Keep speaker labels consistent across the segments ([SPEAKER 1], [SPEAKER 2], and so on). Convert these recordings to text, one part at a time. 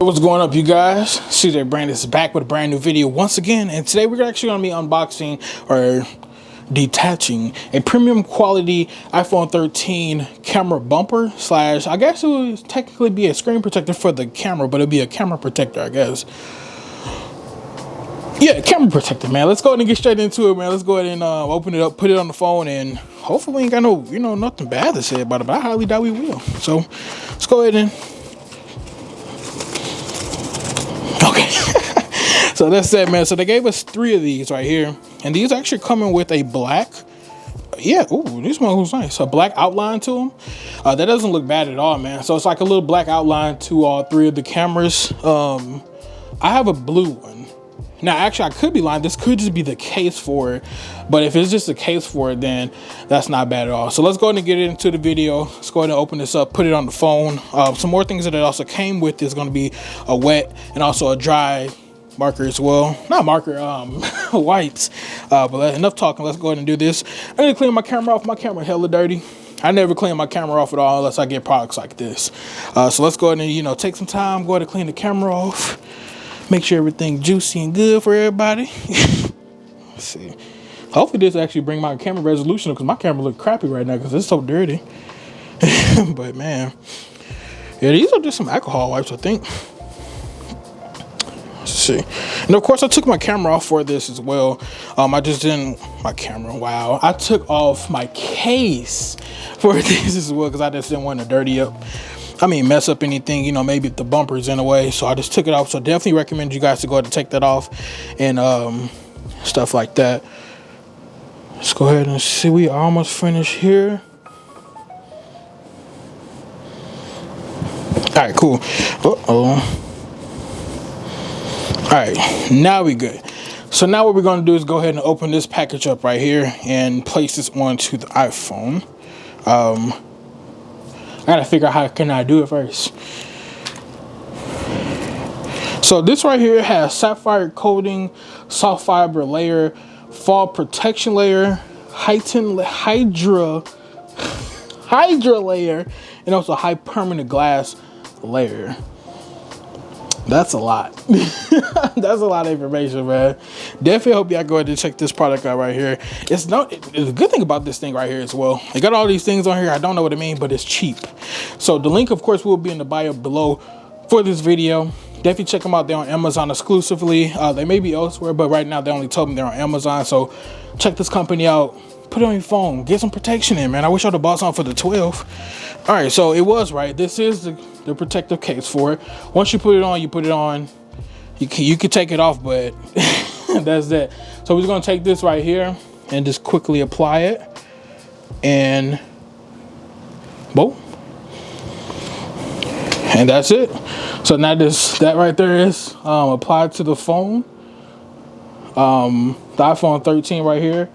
[SPEAKER 1] What's going up, you guys? CJ Brand is back with a brand new video once again, and today we're actually going to be unboxing or detaching a premium quality iPhone 13 camera bumper slash, I guess it would technically be a screen protector for the camera, but it'd be a camera protector, I guess. Yeah, camera protector, man. Let's go ahead and get straight into it, man. Let's go ahead and open it up, put it on the phone, and hopefully we ain't got no, nothing bad to say about it, but I highly doubt we will. So let's go ahead and so that's it, man. So they gave us 3 of these right here, and these actually coming with a black, this one looks nice, a black outline to them. That doesn't look bad at all, man. So it's like a little black outline to all 3 of the cameras. I have a blue one. Now, actually, I could be lying. This could just be the case for it, but if it's just the case for it, then that's not bad at all. So let's go ahead and get into the video. Let's go ahead and open this up, put it on the phone. Some more things that it also came with is going to be a wet and also a dry marker as well. Not marker, wipes. But enough talking. Let's go ahead and do this. I need to clean my camera off. My camera hella dirty. I never clean my camera off at all unless I get products like this. So let's go ahead and, take some time, go ahead and clean the camera off. Make sure everything's juicy and good for everybody. Let's see. Hopefully this actually bring my camera resolution up, because my camera look crappy right now because it's so dirty. But man, yeah, these are just some alcohol wipes, I think. Let's see. And of course I took my camera off for this as well. I just didn't, my camera, wow. I took off my case for this as well because I just didn't want to dirty up. Mess up anything, maybe the bumper's in a way. So I just took it off. So definitely recommend you guys to go ahead and take that off and stuff like that. Let's go ahead and see. We are almost finished here. All right, cool. All right, now we good. So now what we're going to do is go ahead and open this package up right here and place this onto the iPhone. I gotta figure out how can I do it first. So this right here has sapphire coating, soft fiber layer, fall protection layer, heightened hydra layer, and also high permanent glass layer. That's a lot. That's a lot of information, man. Definitely hope y'all go ahead and check this product out right here. It's a good thing about this thing right here as well. They got all these things on here. I don't know what it means, but it's cheap. So the link, of course, will be in the bio below for this video. Definitely check them out. They're on Amazon exclusively. They may be elsewhere, but right now they only told me they're on Amazon. So check this company out. Put it on your phone. Get some protection in, man. I wish I would have bought something for the 12. All right, so it was right. This is the protective case for it. Once you put it on, you can take it off, but that's it. So we're going to take this right here and just quickly apply it. And boom. And that's it. So now that right there is applied to the phone. The iPhone 13 right here.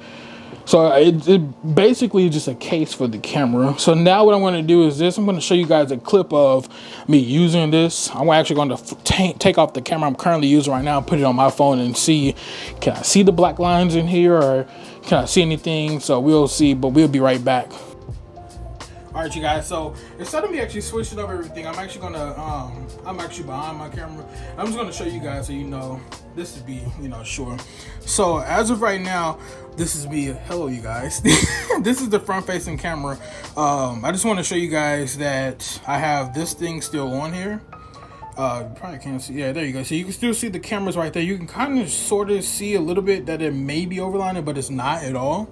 [SPEAKER 1] So it basically is just a case for the camera. So now what I'm going to do is this. I'm going to show you guys a clip of me using this. I'm actually going to take off the camera I'm currently using right now, put it on my phone and see, can I see the black lines in here or can I see anything? So we'll see, but we'll be right back. All right, you guys, so instead of me actually switching up everything, I'm actually gonna, I'm actually behind my camera. I'm just gonna show you guys so this would be, sure. So as of right now, this is me. Hello, you guys. This is the front-facing camera. I just want to show you guys that I have this thing still on here. You probably can't see. Yeah, there you go. So you can still see the cameras right there. You can kind of sort of see a little bit that it may be overlining, but it's not at all.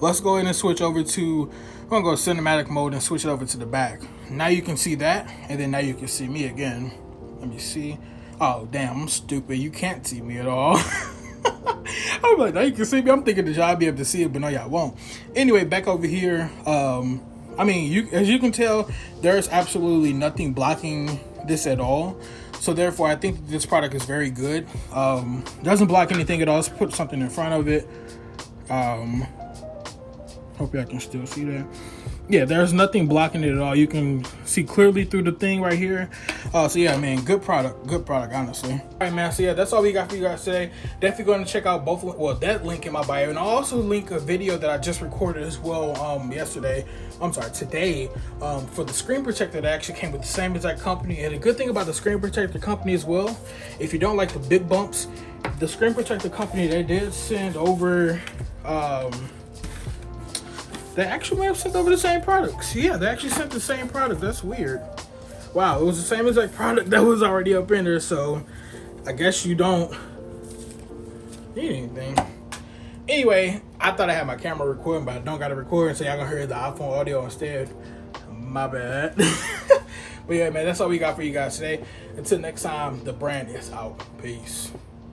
[SPEAKER 1] Let's go ahead and switch over to, I'm gonna go cinematic mode and switch it over to the back. Now you can see that, and then now you can see me again. Let me see. Oh, damn, I'm stupid. You can't see me at all. I'm like, now you can see me. I'm thinking that y'all be able to see it, but no, y'all won't. Anyway, back over here. As you can tell, there's absolutely nothing blocking this at all. So therefore, I think this product is very good. Doesn't block anything at all. Let's put something in front of it. Hope y'all can still see that. Yeah, there's nothing blocking it at all. You can see clearly through the thing right here. So yeah, man, good product, honestly. All right, man, so yeah, that's all we got for you guys today. Definitely going to check out both, well, that link in my bio, and I'll also link a video that I just recorded as well today, for the screen protector that actually came with the same exact company. And the good thing about the screen protector company as well, if you don't like the big bumps, the screen protector company, they did send over, they actually may have sent over the same products. Yeah, they actually sent the same product. That's weird. Wow, it was the same exact product that was already up in there, so I guess you don't need anything. Anyway, I thought I had my camera recording, but I don't got it recording, so y'all gonna hear the iPhone audio instead. My bad. But yeah, man, that's all we got for you guys today. Until next time, the brand is out. Peace.